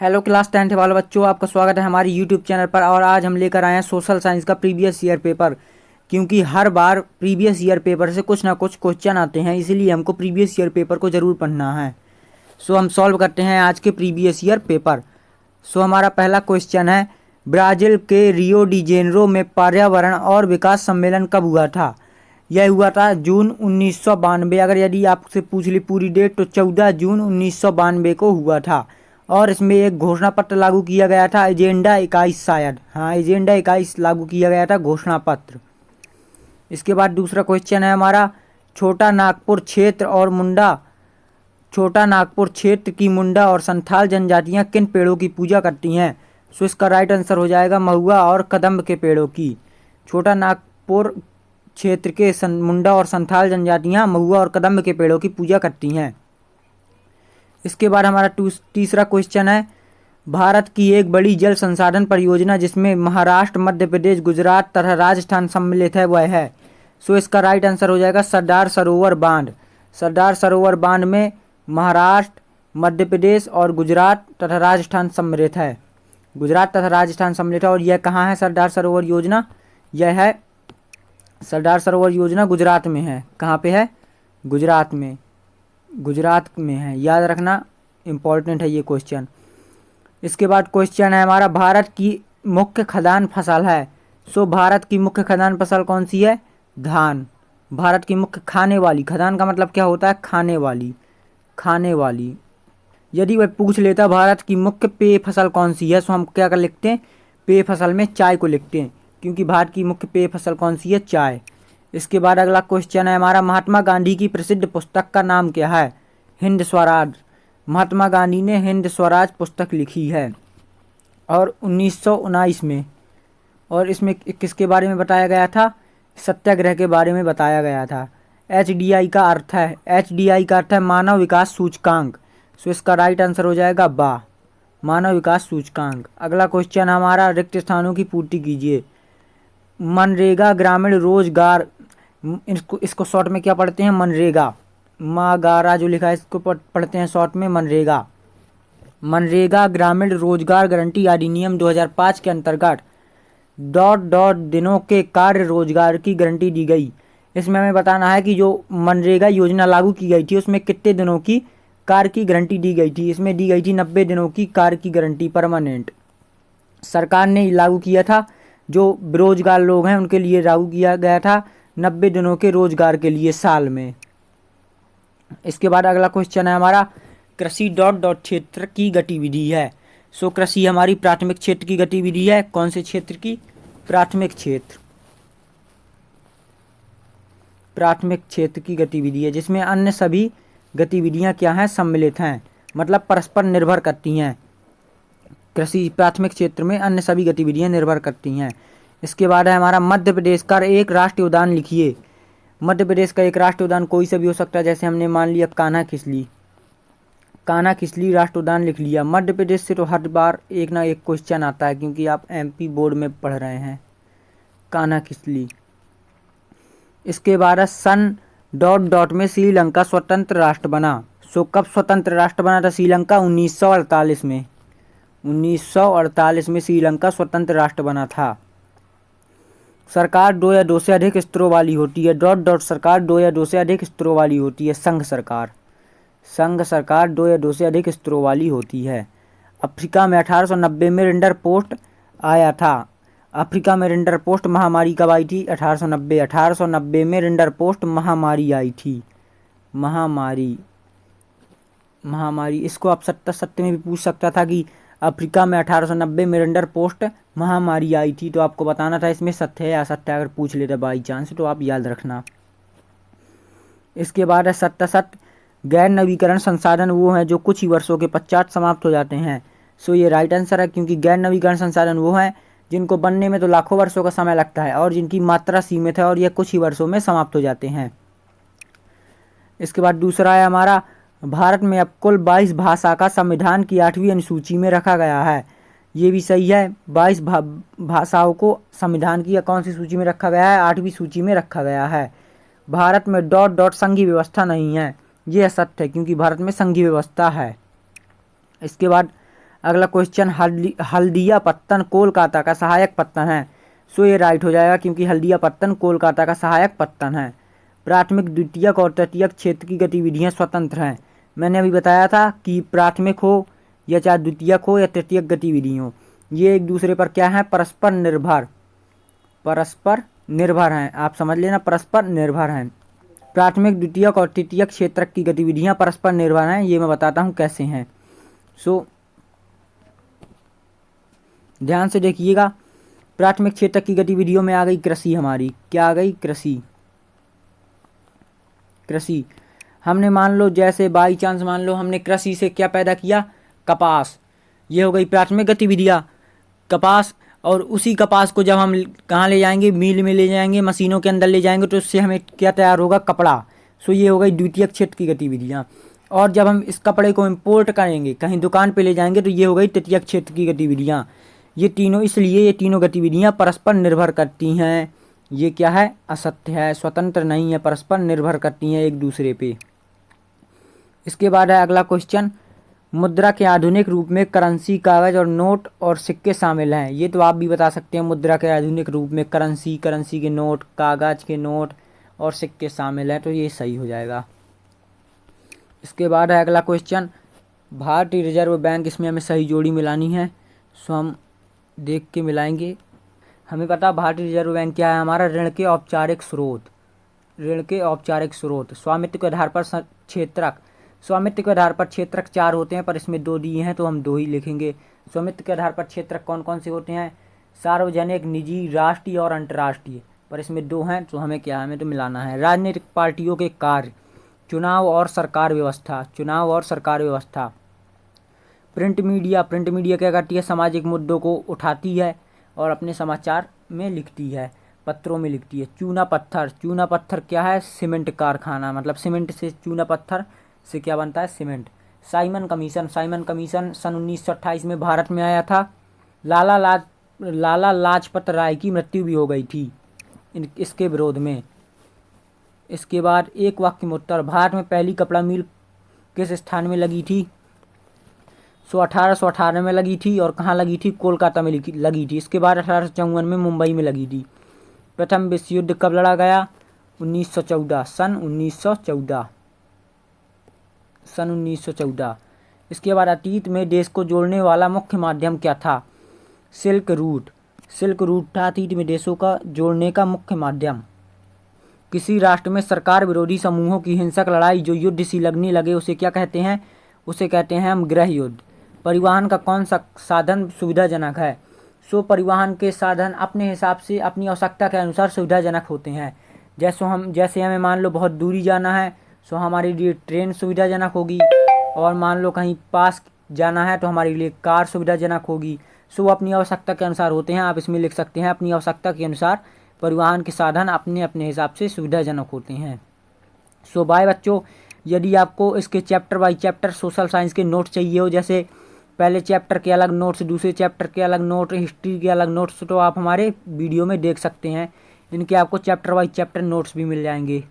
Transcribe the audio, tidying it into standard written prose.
Hello class 10th वाले बच्चों, आपका स्वागत है हमारे यूट्यूब चैनल पर। और आज हम लेकर आए हैं सोशल साइंस का प्रीवियस ईयर पेपर। क्योंकि हर बार प्रीवियस ईयर पेपर से कुछ ना कुछ क्वेश्चन आते हैं, इसीलिए हमको प्रीवियस ईयर पेपर को ज़रूर पढ़ना है। सो हम सॉल्व करते हैं आज के प्रीवियस ईयर पेपर। सो हमारा पहला क्वेश्चन है, ब्राज़ील के रियो डी जेनेरो में पर्यावरण और विकास सम्मेलन कब हुआ था? यह हुआ था जून 1992। अगर यदि आपसे पूछ ली पूरी डेट तो 14 जून 1992 को हुआ था। और इसमें एक घोषणा पत्र लागू किया गया था, एजेंडा 21 शायद, हाँ एजेंडा 21 लागू किया गया था घोषणा पत्र। इसके बाद दूसरा क्वेश्चन है हमारा, छोटा नागपुर क्षेत्र की मुंडा और संथाल जनजातियां किन पेड़ों की पूजा करती हैं? सो इसका राइट आंसर हो जाएगा महुआ और कदम्ब के पेड़ों की। छोटा नागपुर क्षेत्र के मुंडा और संथाल जनजातियां महुआ और कदम्ब के पेड़ों की पूजा करती हैं। इसके बाद हमारा तीसरा क्वेश्चन है, भारत की एक बड़ी जल संसाधन परियोजना जिसमें महाराष्ट्र, मध्य प्रदेश, गुजरात तथा राजस्थान सम्मिलित है, वह है? सो इसका राइट आंसर हो जाएगा सरदार सरोवर बांध। सरदार सरोवर बांध में महाराष्ट्र, मध्य प्रदेश और गुजरात तथा राजस्थान सम्मिलित है। गुजरात तथा राजस्थान सम्मिलित है। और यह कहाँ है सरदार सरोवर योजना? यह है सरदार सरोवर योजना गुजरात में है। कहाँ पे है? गुजरात में है, याद रखना, इम्पोर्टेंट है ये क्वेश्चन। इसके बाद क्वेश्चन है हमारा, भारत की मुख्य खदान फसल है। सो भारत की मुख्य खदान फसल कौन सी है? धान। भारत की मुख्य खाने वाली, खदान का मतलब क्या होता है? खाने वाली। यदि वह पूछ लेता भारत की मुख्य पेय फसल कौन सी है, सो हम क्या कर लिखते हैं? पेय फसल में चाय को लिखते हैं, क्योंकि भारत की मुख्य पेय फसल कौन सी है? चाय। इसके बाद अगला क्वेश्चन है हमारा, महात्मा गांधी की प्रसिद्ध पुस्तक का नाम क्या है? हिंद स्वराज। महात्मा गांधी ने हिंद स्वराज पुस्तक लिखी है और 1919 में। और इसमें किसके बारे में बताया गया था? सत्याग्रह के बारे में बताया गया था। HDI का अर्थ है मानव विकास सूचकांक। सो इसका राइट आंसर हो जाएगा बा, मानव विकास सूचकांक। अगला क्वेश्चन हमारा, रिक्त स्थानों की पूर्ति कीजिए। मनरेगा ग्रामीण रोजगार, इसको शॉर्ट में क्या पढ़ते हैं? मनरेगा। मागारा जो लिखा है इसको पढ़ते हैं शॉर्ट में मनरेगा। मनरेगा ग्रामीण रोजगार गारंटी अधिनियम 2005 के अंतर्गत ... दिनों के कार्य रोजगार की गारंटी दी गई। इसमें हमें बताना है कि जो मनरेगा योजना लागू की गई थी उसमें कितने दिनों की कार्य की गारंटी दी गई थी? इसमें दी गई थी 90 दिनों की कार्य की गारंटी, परमानेंट। सरकार ने लागू किया था, जो बेरोजगार लोग हैं उनके लिए लागू किया गया था 90 दिनों के रोजगार के लिए साल में। इसके बाद अगला क्वेश्चन है हमारा, कृषि ... क्षेत्र की गतिविधि है। सो कृषि हमारी प्राथमिक क्षेत्र की गतिविधि है। कौन से क्षेत्र की? प्राथमिक क्षेत्र की गतिविधि है, जिसमें अन्य सभी गतिविधियां क्या हैं? सम्मिलित हैं, मतलब परस्पर निर्भर करती हैं। कृषि प्राथमिक क्षेत्र में अन्य सभी गतिविधियां निर्भर करती हैं। इसके बाद है हमारा, मध्य प्रदेश का एक राष्ट्रीय उद्यान लिखिए। मध्य प्रदेश का एक राष्ट्रीय उद्यान कोई सा भी हो सकता है, जैसे हमने मान लिया कान्हा किसली राष्ट्रीय उद्यान लिख लिया। मध्य प्रदेश से तो हर बार एक ना एक क्वेश्चन आता है, क्योंकि आप MP बोर्ड में पढ़ रहे हैं। कान्हा किसली। इसके बाद सन ... में श्रीलंका स्वतंत्र राष्ट्र बना। सो कब स्वतंत्र राष्ट्र बना था श्रीलंका? 1948 में। 1948 में श्रीलंका स्वतंत्र राष्ट्र बना था। सरकार 2 या 2 से अधिक स्तरों वाली होती है। ... सरकार 2 या 2 से अधिक स्तरों वाली होती है। संघ सरकार 2 या 2 से अधिक स्तरों वाली होती है। अफ्रीका में 1890 में रिंडर पोस्ट आया था। अफ्रीका में रिंडर पोस्ट महामारी कब आई थी? 1890 में रिंडर पोस्ट महामारी आई थी। महामारी इसको आप सत्य में भी पूछ सकता था कि अफ्रीका में 1890 में रिंडर पोस्ट महामारी आई थी, तो आपको बताना था इसमें सत्य है या असत्य। अगर पूछ लेते बाई चांस तो आप याद रखना। इसके बाद है सत्य। गैर नवीकरण संसाधन वो हैं जो कुछ ही वर्षों के पश्चात समाप्त हो जाते हैं। सो ये राइट आंसर है, क्योंकि गैर नवीकरण संसाधन वो हैं जिनको बनने में तो लाखों वर्षों का समय लगता है और जिनकी मात्रा सीमित है और ये कुछ ही वर्षों में समाप्त हो जाते हैं। इसके बाद दूसरा है हमारा, भारत में अब कुल 22 भाषा का संविधान की 8वीं अनुसूची में रखा गया है। ये भी सही है, 22 भाषाओं को संविधान की कौन सी सूची में रखा गया है? 8वीं सूची में रखा गया है। भारत में ... संघीय व्यवस्था नहीं है। ये असत्य है, क्योंकि भारत में संघीय व्यवस्था है। इसके बाद अगला क्वेश्चन, हल्दिया पत्तन कोलकाता का सहायक पत्तन है। सो ये राइट हो जाएगा क्योंकि हल्दिया पत्तन कोलकाता का सहायक पत्तन है। प्राथमिक, द्वितीयक और तृतीयक क्षेत्र की गतिविधियां स्वतंत्र हैं। मैंने अभी बताया था कि प्राथमिक हो या चाहे द्वितीयक हो या तृतीयक गतिविधि हो, ये एक दूसरे पर क्या है, परस्पर निर्भर हैं। आप समझ लेना, परस्पर निर्भर हैं। प्राथमिक, द्वितीयक और तृतीयक क्षेत्र की गतिविधियां परस्पर निर्भर हैं। ये मैं बताता हूँ कैसे हैं। सो ध्यान से देखिएगा। प्राथमिक क्षेत्र की गतिविधियों में आ गई कृषि, हमारी क्या आ गई, कृषि। हमने मान लो जैसे बाई चांस मान लो हमने कृषि से क्या पैदा किया, कपास। ये हो गई प्राथमिक गतिविधियाँ, कपास। और उसी कपास को जब हम कहाँ ले जाएंगे, मिल में ले जाएंगे, मशीनों के अंदर ले जाएंगे, तो उससे हमें क्या तैयार होगा, कपड़ा। सो ये हो गई द्वितीयक क्षेत्र की गतिविधियाँ। और जब हम इस कपड़े को इम्पोर्ट करेंगे, कहीं दुकान पे ले जाएंगे, तो ये हो गई तृतीयक क्षेत्र की गतिविधियाँ। ये तीनों, इसलिए ये तीनों गतिविधियाँ परस्पर निर्भर करती हैं। ये क्या है, असत्य है, स्वतंत्र नहीं है, परस्पर निर्भर करती हैं एक दूसरे पे। इसके बाद है अगला क्वेश्चन, मुद्रा के आधुनिक रूप में करेंसी, कागज और नोट और सिक्के शामिल हैं। ये तो आप भी बता सकते हैं, मुद्रा के आधुनिक रूप में करेंसी के नोट, कागज के नोट और सिक्के शामिल हैं, तो ये सही हो जाएगा। इसके बाद है अगला क्वेश्चन, भारतीय रिजर्व बैंक, इसमें हमें सही जोड़ी मिलानी है। सो हम देख के मिलाएंगे। हमें पता भारतीय रिजर्व बैंक क्या है, हमारा ऋण के औपचारिक स्रोत। स्वामित्व के आधार पर क्षेत्रक, स्वामित्व के आधार पर क्षेत्रक 4 होते हैं, पर इसमें 2 दिए हैं तो हम 2 ही लिखेंगे। स्वामित्व के आधार पर क्षेत्रक कौन कौन से होते हैं, सार्वजनिक, निजी, राष्ट्रीय और अंतर्राष्ट्रीय, पर इसमें 2 हैं तो हमें क्या है, हमें तो मिलाना है। राजनीतिक पार्टियों के कार्य, चुनाव और सरकार व्यवस्था। प्रिंट मीडिया क्या करती है, सामाजिक मुद्दों को उठाती है और अपने समाचार में लिखती है, पत्रों में लिखती है। चूना पत्थर क्या है, सीमेंट कारखाना, मतलब सीमेंट से, चूना पत्थर से क्या बनता है, सीमेंट। साइमन कमीशन सन 1928 में भारत में आया था। लाला लाजपत राय की मृत्यु भी हो गई थी इसके विरोध में। इसके बाद एक वाक्य में उत्तर, भारत में पहली कपड़ा मिल किस स्थान में लगी थी। 1818 में लगी थी, और कहाँ लगी थी, कोलकाता में लगी थी। इसके बाद 1854 में मुंबई में लगी थी। प्रथम विश्व युद्ध कब लड़ा गया, 1914, सन 1914। इसके बाद अतीत में देश को जोड़ने वाला मुख्य माध्यम क्या था, सिल्क रूट था अतीत में देशों का जोड़ने का मुख्य माध्यम। किसी राष्ट्र में सरकार विरोधी समूहों की हिंसक लड़ाई जो युद्ध सी लगने लगे, उसे क्या कहते हैं, उसे कहते हैं हम गृह युद्ध। परिवहन का कौन सा साधन सुविधाजनक है। सो परिवहन के साधन अपने हिसाब से, अपनी आवश्यकता के अनुसार सुविधाजनक होते हैं। जैसे हमें मान लो बहुत दूरी जाना है, सो हमारे लिए ट्रेन सुविधाजनक होगी, और मान लो कहीं पास जाना है तो हमारे लिए कार सुविधाजनक होगी। सो अपनी आवश्यकता के अनुसार होते हैं। आप इसमें लिख सकते हैं, अपनी आवश्यकता के अनुसार परिवहन के साधन अपने अपने हिसाब से सुविधाजनक होते हैं। सो बाय बच्चों, यदि आपको इसके chapter by chapter social science के नोट्स चाहिए हो, जैसे पहले चैप्टर के अलग नोट्स, दूसरे चैप्टर के अलग नोट, हिस्ट्री के अलग नोट्स, तो आप हमारे वीडियो में देख सकते हैं। इनके आपको चैप्टर बाई चैप्टर नोट्स भी मिल जाएंगे।